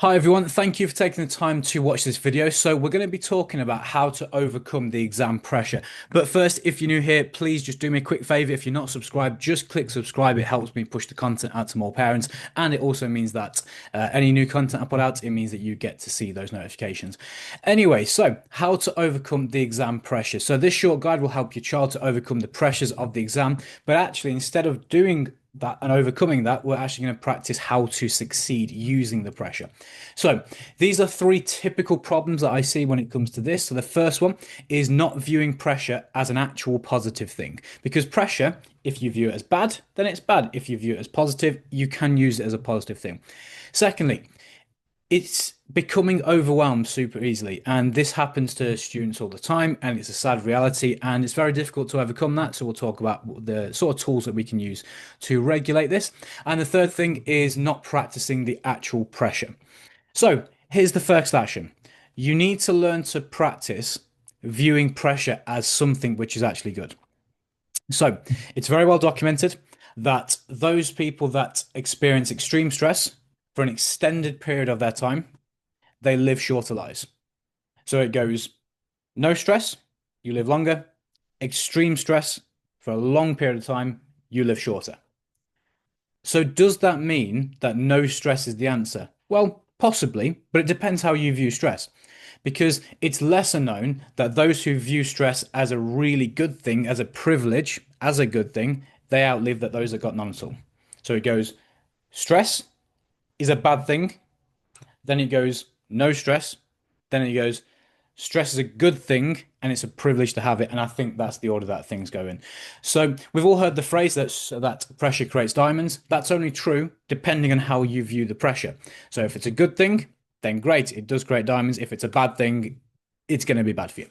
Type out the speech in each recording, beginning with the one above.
Hi everyone, thank you for taking the time to watch this video. So we're going to be talking about how to overcome the exam pressure. But first, if you're new here, please just do me a quick favor. If you're not subscribed, just click subscribe. It helps me push the content out to more parents. And it also means that any new content I put out, it means that you get to see those notifications. Anyway, so how to overcome the exam pressure. So this short guide will help your child to overcome the pressures of the exam. But actually, instead of doing that and overcoming that, we're actually going to practice how to succeed using the pressure. So these are three typical problems that I see when it comes to this. So the first one is not viewing pressure as an actual positive thing, because pressure, if you view it as bad, then it's bad. If you view it as positive, you can use it as a positive thing. Secondly, it's becoming overwhelmed super easily, and this happens to students all the time, and it's a sad reality, and it's very difficult to overcome that. So we'll talk about the sort of tools that we can use to regulate this. And the third thing is not practicing the actual pressure. So here's the first action. You need to learn to practice viewing pressure as something which is actually good. So it's very well documented that those people that experience extreme stress for an extended period of their time, they live shorter lives. So it goes no stress, you live longer. Extreme stress for a long period of time, you live shorter. So does that mean that no stress is the answer? Well, possibly, but it depends how you view stress. Because it's lesser known that those who view stress as a really good thing, as a privilege, as a good thing, they outlive that those that got none at all. So it goes stress is a bad thing, then it goes no stress, then it goes stress is a good thing and it's a privilege to have it. And I think that's the order that things go in. So we've all heard the phrase that pressure creates diamonds. That's only true depending on how you view the pressure. So if it's a good thing, then great, it does create diamonds. If it's a bad thing, it's going to be bad for you.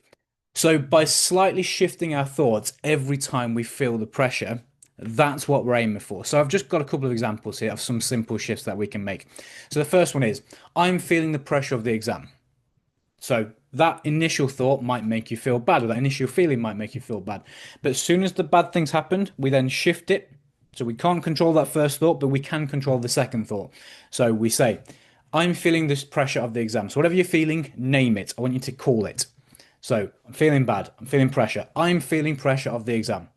So by slightly shifting our thoughts every time we feel the pressure, that's what we're aiming for. So I've just got a couple of examples here of some simple shifts that we can make. So the first one is, I'm feeling the pressure of the exam. So that initial thought might make you feel bad, or that initial feeling might make you feel bad. But as soon as the bad things happened, we then shift it. So we can't control that first thought, but we can control the second thought. So we say, I'm feeling this pressure of the exam. So whatever you're feeling, name it. I want you to call it. So I'm feeling bad. I'm feeling pressure. I'm feeling pressure of the exam.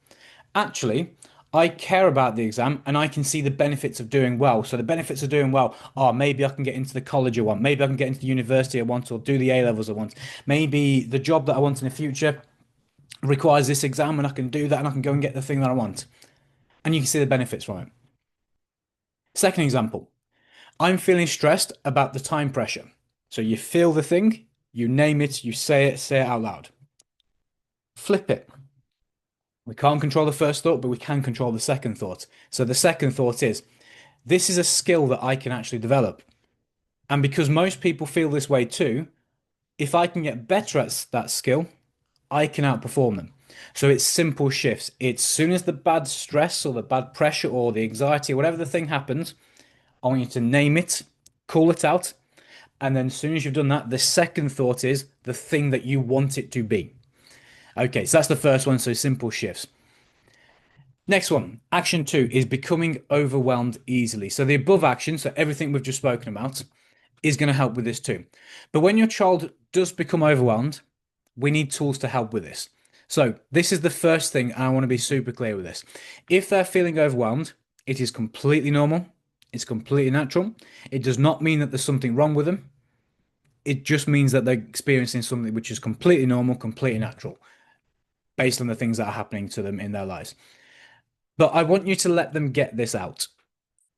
Actually, I care about the exam and I can see the benefits of doing well. So the benefits of doing well are maybe I can get into the college I want, maybe I can get into the university I want, or do the A levels I want. Maybe the job that I want in the future requires this exam and I can do that and I can go and get the thing that I want. And you can see the benefits from it. Second example, I'm feeling stressed about the time pressure. So you feel the thing, you name it, you say it out loud. Flip it. We can't control the first thought, but we can control the second thought. So the second thought is, this is a skill that I can actually develop. And because most people feel this way too, if I can get better at that skill, I can outperform them. So it's simple shifts. It's soon as the bad stress or the bad pressure or the anxiety or whatever the thing happens, I want you to name it, call it out. And then as soon as you've done that, the second thought is the thing that you want it to be. Okay, so that's the first one. So simple shifts. Next one, action two is becoming overwhelmed easily. So the above action, so everything we've just spoken about, is going to help with this too. But when your child does become overwhelmed, we need tools to help with this. So this is the first thing, and I want to be super clear with this. If they're feeling overwhelmed, it is completely normal. It's completely natural. It does not mean that there's something wrong with them. It just means that they're experiencing something which is completely normal, completely natural, based on the things that are happening to them in their lives. But I want you to let them get this out.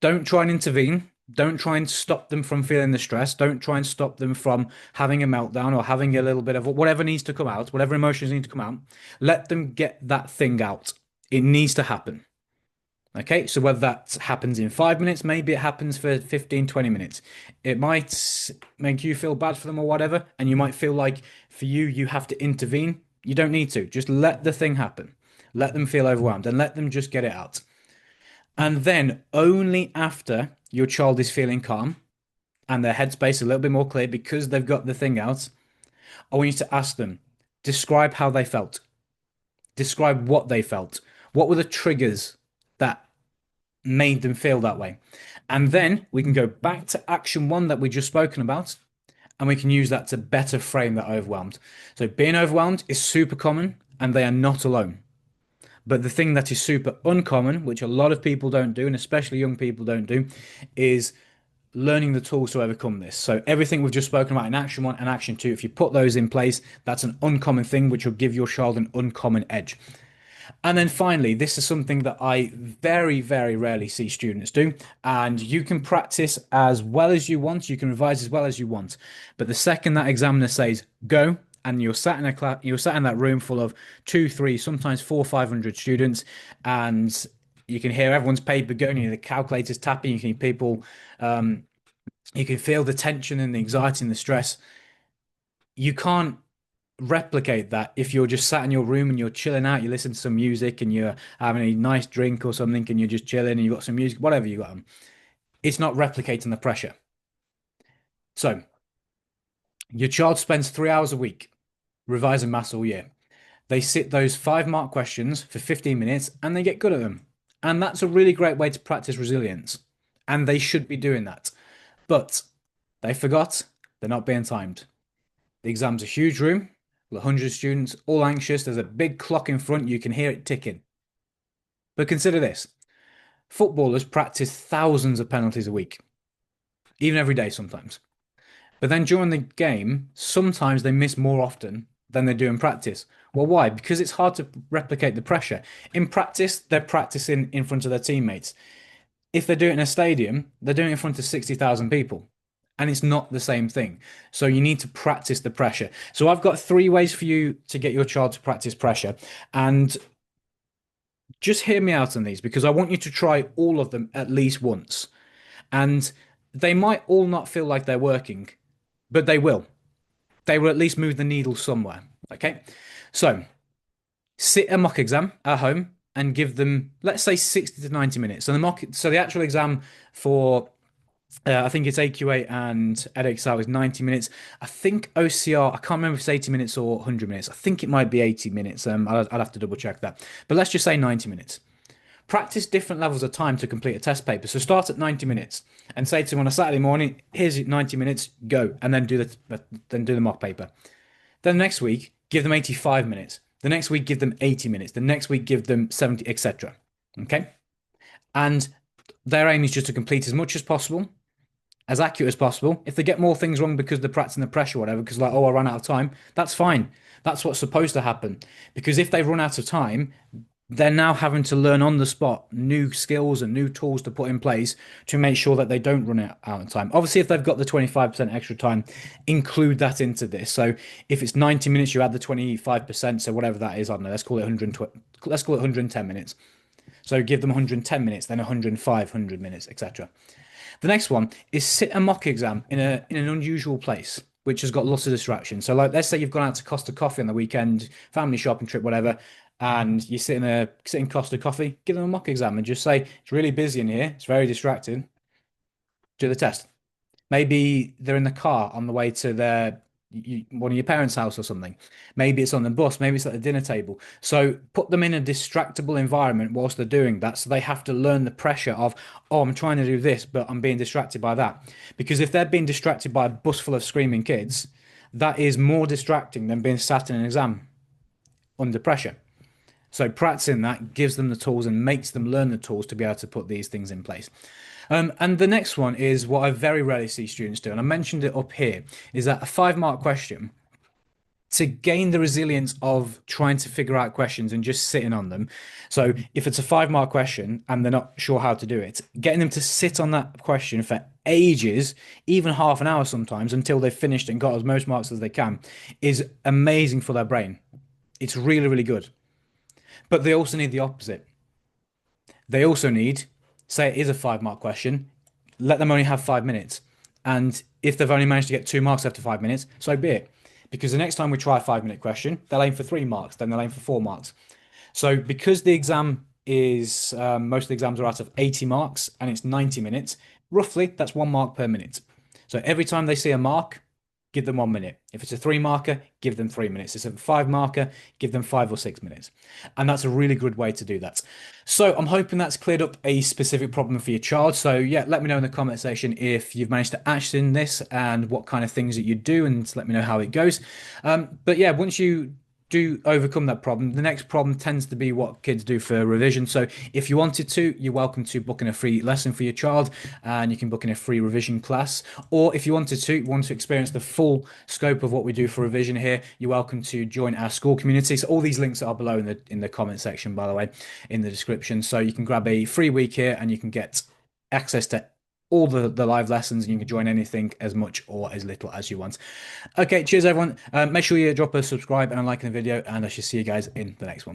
Don't try and intervene. Don't try and stop them from feeling the stress. Don't try and stop them from having a meltdown or having a little bit of whatever needs to come out, whatever emotions need to come out. Let them get that thing out. It needs to happen. Okay, so whether that happens in 5 minutes, maybe it happens for 15, 20 minutes. It might make you feel bad for them or whatever, and you might feel like for you, you have to intervene. You don't need to. Just let the thing happen. Let them feel overwhelmed and let them just get it out. And then only after your child is feeling calm and their headspace a little bit more clear because they've got the thing out, I want you to ask them, describe how they felt. Describe what they felt. What were the triggers that made them feel that way? And then we can go back to action one that we just spoken about, and we can use that to better frame that overwhelmed. So being overwhelmed is super common, and they are not alone. But the thing that is super uncommon, which a lot of people don't do, and especially young people don't do, is learning the tools to overcome this. So everything we've just spoken about in action one and action two, if you put those in place, that's an uncommon thing which will give your child an uncommon edge. And then finally, this is something that I very, very rarely see students do. And you can practice as well as you want, you can revise as well as you want. But the second that examiner says go, and you're sat in a class, you're sat in that room full of two, three, sometimes four, 500 students, and you can hear everyone's paper going, you hear the calculators tapping, you can hear people, you can feel the tension and the anxiety and the stress. You can't replicate that if you're just sat in your room and you're chilling out, you listen to some music and you're having a nice drink or something and you're just chilling and you've got some music, whatever you got on. It's not replicating the pressure. So your child spends 3 hours a week revising maths all year. They sit those 5 mark questions for 15 minutes and they get good at them. And that's a really great way to practice resilience. And they should be doing that. But they forgot they're not being timed. The exam's a huge room with 100 students, all anxious. There's a big clock in front. You can hear it ticking. But consider this. Footballers practice thousands of penalties a week, even every day sometimes. But then during the game, sometimes they miss more often than they do in practice. Well, why? Because it's hard to replicate the pressure. In practice, they're practicing in front of their teammates. If they do it in a stadium, they're doing it in front of 60,000 people. And it's not the same thing. So you need to practice the pressure. So I've got 3 ways for you to get your child to practice pressure. And just hear me out on these because I want you to try all of them at least once. And they might all not feel like they're working, but they will. They will at least move the needle somewhere. Okay. So sit a mock exam at home and give them, let's say, 60 to 90 minutes. So the actual exam for I think it's AQA and edXL is 90 minutes. I think OCR, I can't remember if it's 80 minutes or 100 minutes. I think it might be 80 minutes. I'll have to double check that. But let's just say 90 minutes. Practice different levels of time to complete a test paper. So start at 90 minutes and say to them on a Saturday morning, here's 90 minutes, go, and then do the mock paper. Then next week, give them 85 minutes. The next week, give them 80 minutes. The next week, give them 70, etc. Okay? And their aim is just to complete as much as possible, as accurate as possible. If they get more things wrong because they're practicing the pressure or whatever, because like, oh, I ran out of time, that's fine. That's what's supposed to happen. Because if they run out of time, they're now having to learn on the spot new skills and new tools to put in place to make sure that they don't run out of time. Obviously, if they've got the 25% extra time, include that into this. So if it's 90 minutes, you add the 25%. So whatever that is, I don't know, let's call it 120, let's call it 110 minutes. So give them 110 minutes, then 105, 100 minutes, etc. The next one is sit a mock exam in an unusual place, which has got lots of distractions. So, like, let's say you've gone out to Costa Coffee on the weekend, family shopping trip, whatever, and you're sitting Costa Coffee, give them a mock exam and just say it's really busy in here, it's very distracting. Do the test. Maybe they're in the car on the way to one of your parents' house or something. Maybe it's on the bus. Maybe it's at the dinner table. So put them in a distractible environment whilst they're doing that. So they have to learn the pressure of, oh, I'm trying to do this, but I'm being distracted by that. Because if they're being distracted by a bus full of screaming kids, that is more distracting than being sat in an exam under pressure. So practicing that gives them the tools and makes them learn the tools to be able to put these things in place. And the next one is what I very rarely see students do, and I mentioned it up here, is that a 5 mark question to gain the resilience of trying to figure out questions and just sitting on them. So if it's a 5 mark question and they're not sure how to do it, getting them to sit on that question for ages, even half an hour sometimes, until they've finished and got as most marks as they can, is amazing for their brain. It's really, really good. But they also need the opposite. They also need, say it is a 5 mark question, let them only have 5 minutes. And if they've only managed to get 2 marks after 5 minutes, so be it. Because the next time we try a 5 minute question, they'll aim for 3 marks, then they'll aim for 4 marks. So because the exam is, most of the exams are out of 80 marks and it's 90 minutes, roughly that's 1 mark per minute. So every time they see a mark, give them 1 minute. If it's a 3 marker, give them 3 minutes. If it's a 5 marker, give them 5 or 6 minutes. And that's a really good way to do that. So I'm hoping that's cleared up a specific problem for your child. So yeah, let me know in the comment section if you've managed to action this and what kind of things that you do, and let me know how it goes. But yeah, once you do overcome that problem, the next problem tends to be what kids do for revision. So if you wanted to, you're welcome to book in a free lesson for your child, and you can book in a free revision class. Or if you want to experience the full scope of what we do for revision here, you're welcome to join our school community. So all these links are below in the comment section, by the way, in the description. So you can grab a free week here and you can get access to all the live lessons, and you can join anything as much or as little as you want. Okay, cheers everyone. Make sure you drop a subscribe and a like in the video, and I shall see you guys in the next one.